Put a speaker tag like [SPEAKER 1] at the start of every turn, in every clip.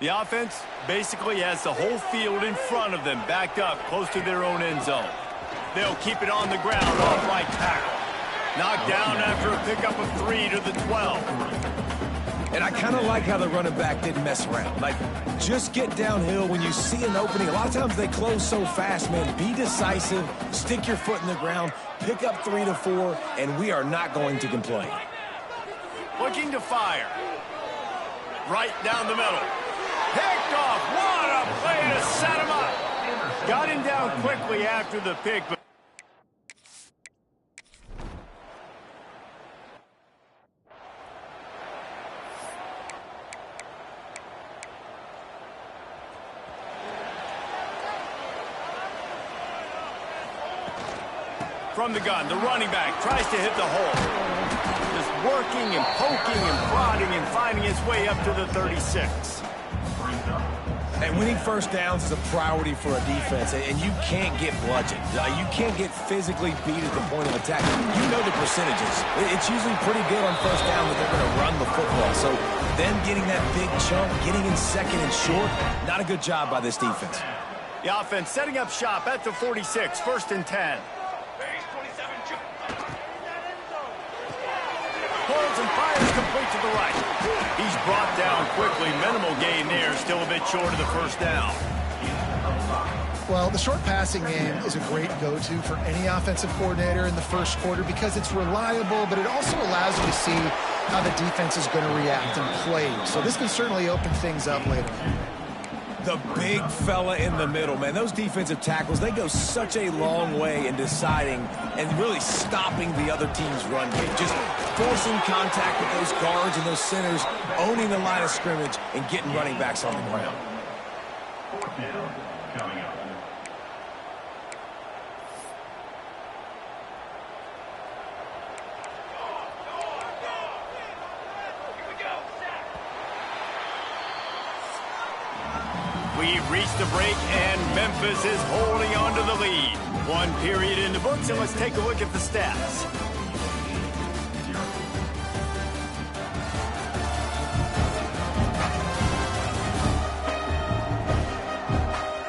[SPEAKER 1] The offense basically has the whole field in front of them, backed up close to their own end zone. They'll keep it on the ground off right tackle. Knocked down after a pickup of 3 to the 12.
[SPEAKER 2] And I kind of like how the running back didn't mess around. Like, just get downhill when you see an opening. A lot of times they close so fast, man. Be decisive, stick your foot in the ground, pick up 3 to 4, and we are not going to complain.
[SPEAKER 1] Looking to fire. Right down the middle. Picked off. What a play to set him up. Got him down quickly after the pick, but from the gun, the running back tries to hit the hole. Just working and poking and prodding and finding his way up to the 36.
[SPEAKER 2] And winning first downs is a priority for a defense, and you can't get bludgeoned. You can't get physically beat at the point of attack. You know the percentages. It's usually pretty good on first down that they're going to run the football. So them getting that big chunk, getting in second and short, not a good job by this defense.
[SPEAKER 1] The offense setting up shop at the 46, 1st and 10. Pulls and fires complete to the right. He's brought down quickly. Minimal gain there. Still a bit short of the first down.
[SPEAKER 3] Well, the short passing game is a great go-to for any offensive coordinator in the first quarter because it's reliable, but it also allows you to see how the defense is going to react and play. So this can certainly open things up later.
[SPEAKER 2] The big fella in the middle, man. Those defensive tackles, they go such a long way in deciding and really stopping the other team's run game. Just forcing contact with those guards and those centers, owning the line of scrimmage, and getting running backs on the ground.
[SPEAKER 1] We've reached the break, and Memphis is holding on to the lead. 1 period in the books, and let's take a look at the stats.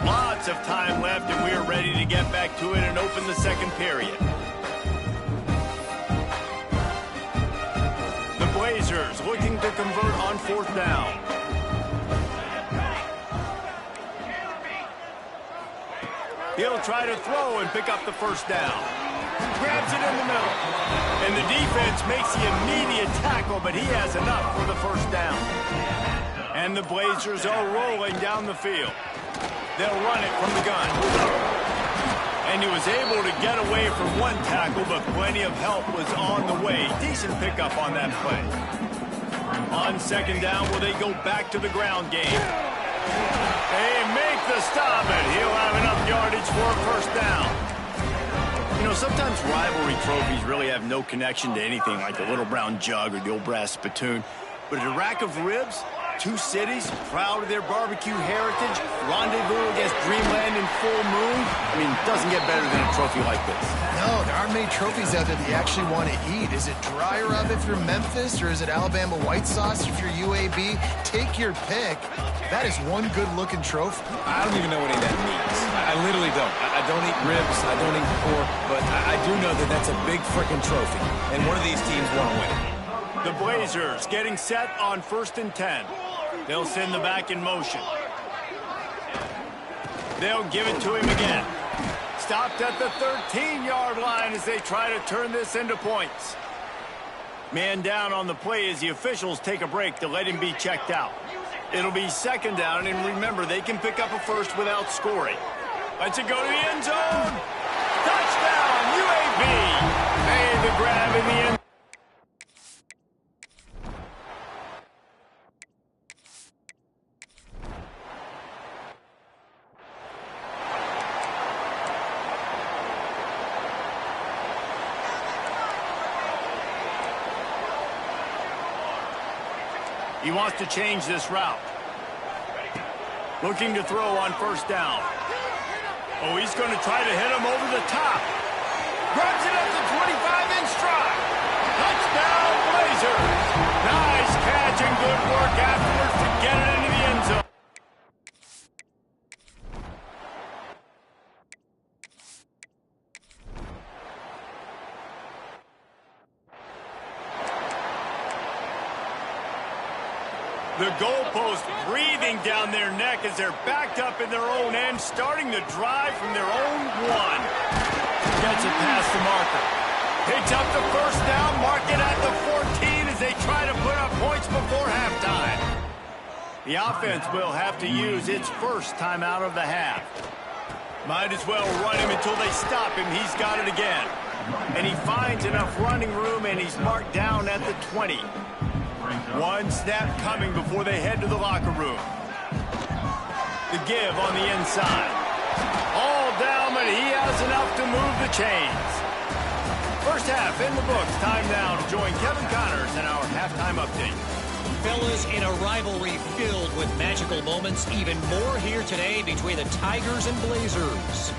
[SPEAKER 1] Lots of time left, and we are ready to get back to it and open the second period. The Blazers looking to convert on 4th down. He'll try to throw and pick up the first down. Grabs it in the middle. And the defense makes the immediate tackle, but he has enough for the first down. And the Blazers are rolling down the field. They'll run it from the gun. And he was able to get away from one tackle, but plenty of help was on the way. Decent pickup on that play. On 2nd down, will they go back to the ground game? They make the stop, and he'll have enough yardage for a first down. You know, sometimes rivalry trophies really have no connection to anything like the little brown jug or the old brass spittoon. But a rack of ribs, 2 cities proud of their barbecue heritage, rendezvous against dreamland in full moon. I mean, it doesn't get better than a trophy like this.
[SPEAKER 3] No, there aren't many trophies out there that you actually want to eat. Is it dry rub if you're Memphis, or is it Alabama white sauce if you're UAB? Take your pick. That is one good-looking trophy.
[SPEAKER 2] I don't even know what any of that means. I literally don't. I don't eat ribs. I don't eat pork. But I do know that that's a big frickin' trophy. And one of these teams want to win.
[SPEAKER 1] The Blazers getting set on 1st and 10. They'll send the back in motion. They'll give it to him again. Stopped at the 13-yard line as they try to turn this into points. Man down on the play as the officials take a break to let him be checked out. It'll be 2nd down, and remember, they can pick up a first without scoring. Let's it go to the end zone. Touchdown, UAB. Made the grab in the end. He wants to change this route. Looking to throw on 1st down. Oh, he's going to try to hit him over the top. Grabs it up to 25 in stride. Touchdown, Blazers. Nice catch and good work afterwards to get it into the end zone. The goalpost breathing down their neck as they're backed up in their own end, starting the drive from their own one. Gets it past the marker. Picks up the first down, mark it at the 14 as they try to put up points before halftime. The offense will have to use its first timeout of the half. Might as well run him until they stop him. He's got it again. And he finds enough running room, and he's marked down at the 20. One snap coming before they head to the locker room. The give on the inside. All down, but he has enough to move the chains. First half in the books. Time now to join Kevin Connors in our halftime update.
[SPEAKER 4] Fellas, in a rivalry filled with magical moments, even more here today between the Tigers and Blazers.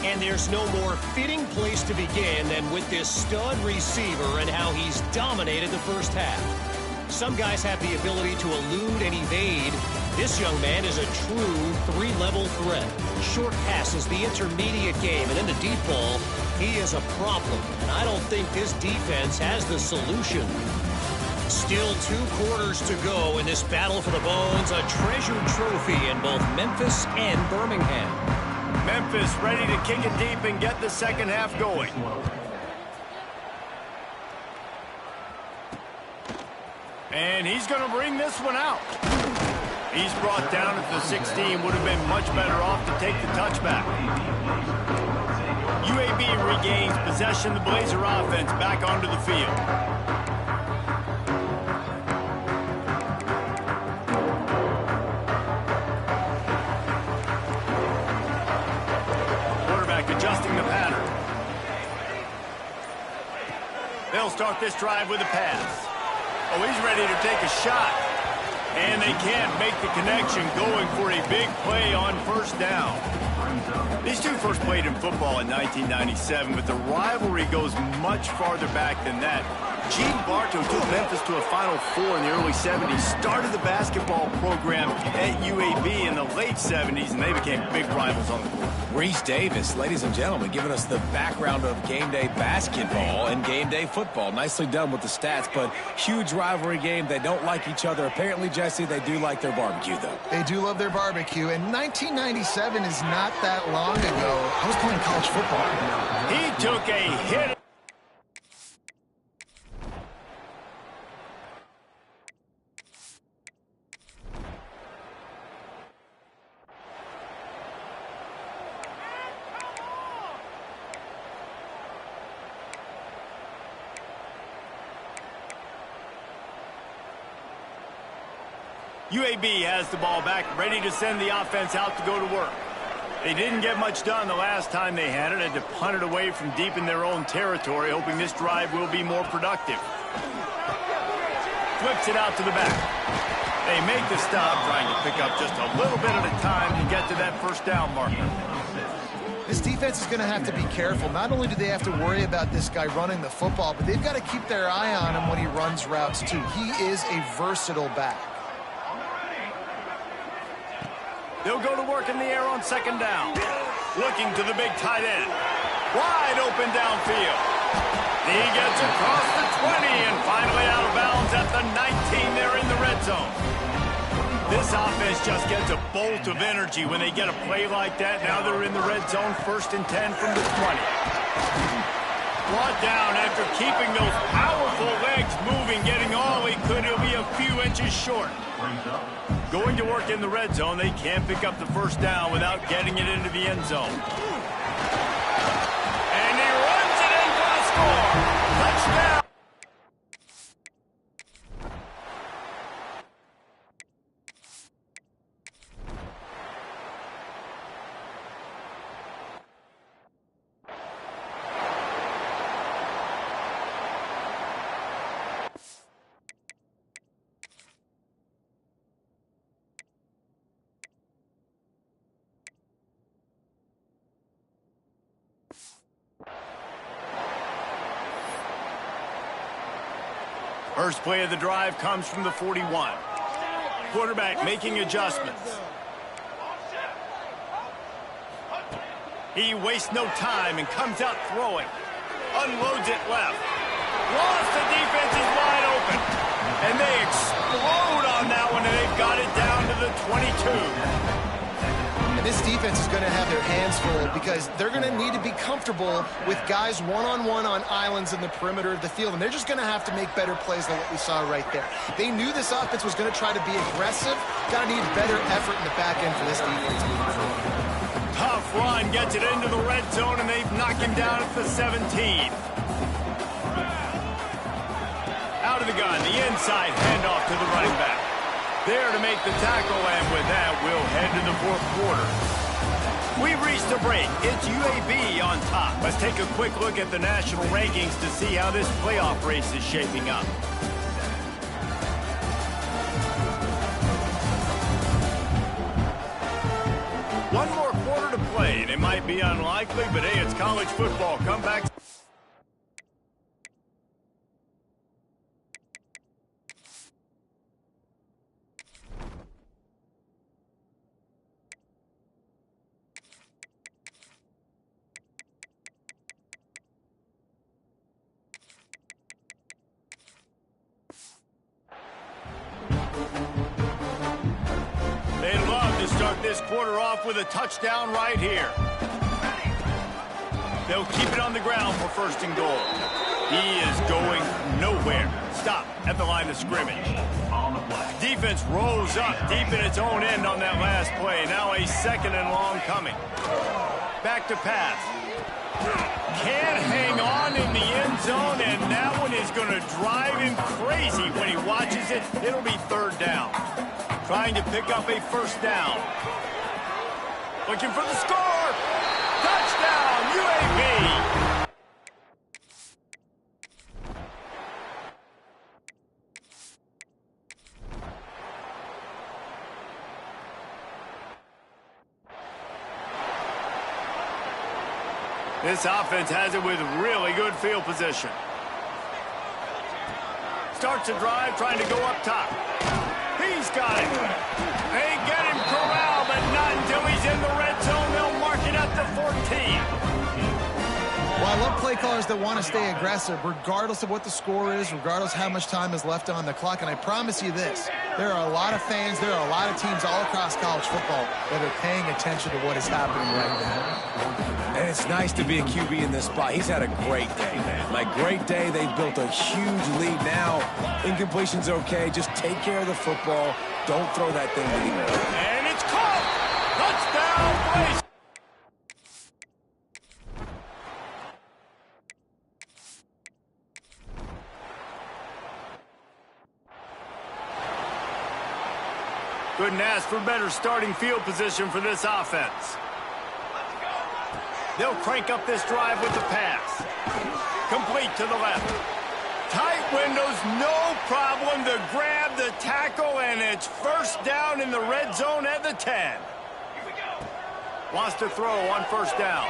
[SPEAKER 4] And there's no more fitting place to begin than with this stud receiver and how he's dominated the first half. Some guys have the ability to elude and evade. This young man is a true three-level threat. Short passes, the intermediate game, and in the deep ball, he is a problem. And I don't think this defense has the solution. Still 2 quarters to go in this battle for the bones, a treasured trophy in both Memphis and Birmingham.
[SPEAKER 1] Memphis ready to kick it deep and get the second half going. And he's going to bring this one out. He's brought down at the 16. Would have been much better off to take the touchback. UAB regains possession. The Blazer offense back onto the field. Adjusting the pattern. They'll start this drive with a pass. Oh, he's ready to take a shot. And they can't make the connection, going for a big play on first down. These two first played in football in 1997, but the rivalry goes much farther back than that. Gene Bartow took Memphis to a Final Four in the early 70s, started the basketball program at UAB in the late 70s, and they became big rivals on the court.
[SPEAKER 2] Reese Davis, ladies and gentlemen, giving us the background of game day basketball and game day football. Nicely done with the stats, but huge rivalry game. They don't like each other. Apparently, Jesse, they do like their barbecue, though.
[SPEAKER 3] They do love their barbecue, and 1997 is not that long ago. I was playing college football.
[SPEAKER 1] He took a hit. UAB has the ball back, ready to send the offense out to go to work. They didn't get much done the last time they had it, to punt it away from deep in their own territory, hoping this drive will be more productive. Flips it out to the back. They make the stop, trying to pick up just a little bit at a time to get to that first down marker.
[SPEAKER 3] This defense is going to have to be careful. Not only do they have to worry about this guy running the football, but they've got to keep their eye on him when he runs routes, too. He is a versatile back.
[SPEAKER 1] They'll go to work in the air on second down. Looking to the big tight end. Wide open downfield. He gets across the 20 and finally out of bounds at the 19 there in the red zone. This offense just gets a bolt of energy when they get a play like that. Now they're in the red zone, 1st and 10 from the 20. Brought down after keeping those powerful legs moving, getting all he could. He'll be a few inches short. Going to work in the red zone, they can't pick up the first down without getting it into the end zone. And he runs it in for the score. Touchdown. First play of the drive comes from the 41. Quarterback making adjustments. He wastes no time and comes out throwing. Unloads it left. Lost, the defense is wide open. And they explode on that one, and they
[SPEAKER 3] defense is going to have their hands full because they're going to need to be comfortable with guys one-on-one on islands in the perimeter of the field, and they're just going to have to make better plays than what we saw right there. They knew this offense was going to try to be aggressive. Going to need better effort in the back end for this defense moving forward.
[SPEAKER 1] Tough run, gets it into the red zone, and they've knocked him down at the 17. Out of the gun, the inside handoff to the running back. There to make the tackle, and with that, we'll head to the fourth quarter. We've reached a break. It's UAB on top. Let's take a quick look at the national rankings to see how this playoff race is shaping up. One more quarter to play, and it might be unlikely, but hey, it's college football. Come back. Start this quarter off with a touchdown right here. They'll keep it on the ground for first and goal. He is going nowhere. Stop at the line of scrimmage. Defense rolls up deep in its own end on that last play. Now a second and long coming. Back to pass. Can't hang on in the end zone, and that one is going to drive him crazy when he watches it. It'll be third down. Trying to pick up a first down. Looking for the score. Touchdown, UAB. This offense has it with really good field position. Starts a drive, trying to go up top. He's got it. They get him corralled, but not until he's in the red zone. They'll mark it at the 14.
[SPEAKER 3] Well, I love play callers that want to stay aggressive, regardless of what the score is, regardless how much time is left on the clock. And I promise you this, there are a lot of fans, there are a lot of teams all across college football that are paying attention to what is happening right now.
[SPEAKER 2] And it's nice to be a QB in this spot. He's had a great day, man. Like, great day. They've built a huge lead now. Incompletion's okay. Just take care of the football. Don't throw that thing to the air.
[SPEAKER 1] And it's caught. Touchdown, Blaze. Couldn't ask for better starting field position for this offense. They'll crank up this drive with the pass. Complete to the left. Tight windows, no problem to grab the tackle, and it's first down in the red zone at the 10. Wants to throw on first down.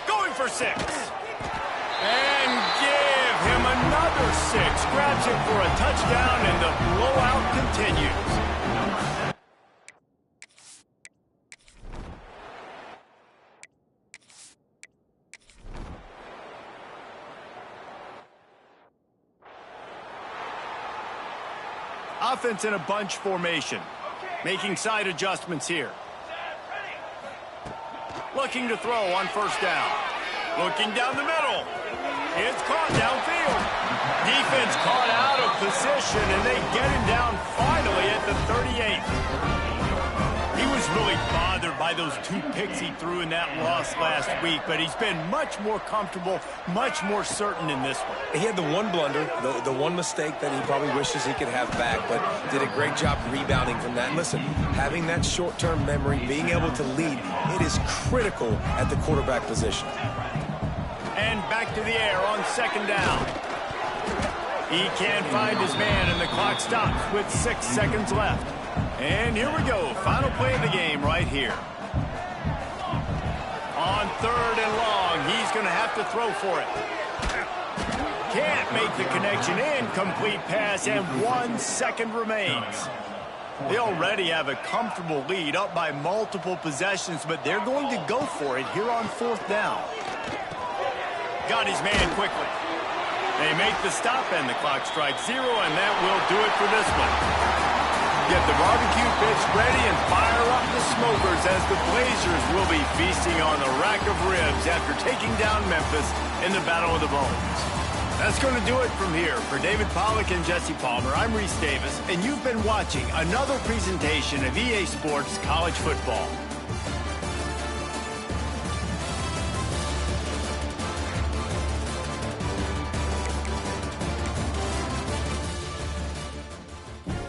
[SPEAKER 1] Going for 6. And give him another 6. Grabs it for a touchdown, and the blowout continues. Offense in a bunch formation. Making side adjustments here. Looking to throw on first down. Looking down the middle. It's caught downfield. Defense caught out of position, and they get him down finally at the 38. He was really bothered by those 2 picks he threw in that loss last week, but he's been much more comfortable, much more certain in this one.
[SPEAKER 2] He had the one blunder, the one mistake that he probably wishes he could have back, but did a great job rebounding from that. And listen, having that short-term memory, being able to lead, it is critical at the quarterback position.
[SPEAKER 1] And back to the air on second down. He can't find his man, and the clock stops with 6 seconds left. And here we go, final play of the game right here. On third and long, he's going to have to throw for it. Can't make the connection. Incomplete pass, and 1 second remains. They already have a comfortable lead, up by multiple possessions, but they're going to go for it here on fourth down. Got his man quickly. They make the stop, and the clock strikes 0, and that will do it for this one. Get the barbecue pits ready and fire up the smokers as the Blazers will be feasting on a rack of ribs after taking down Memphis in the Battle of the Bones. That's going to do it from here. For David Pollack and Jesse Palmer, I'm Reese Davis, and you've been watching another presentation of EA Sports College Football.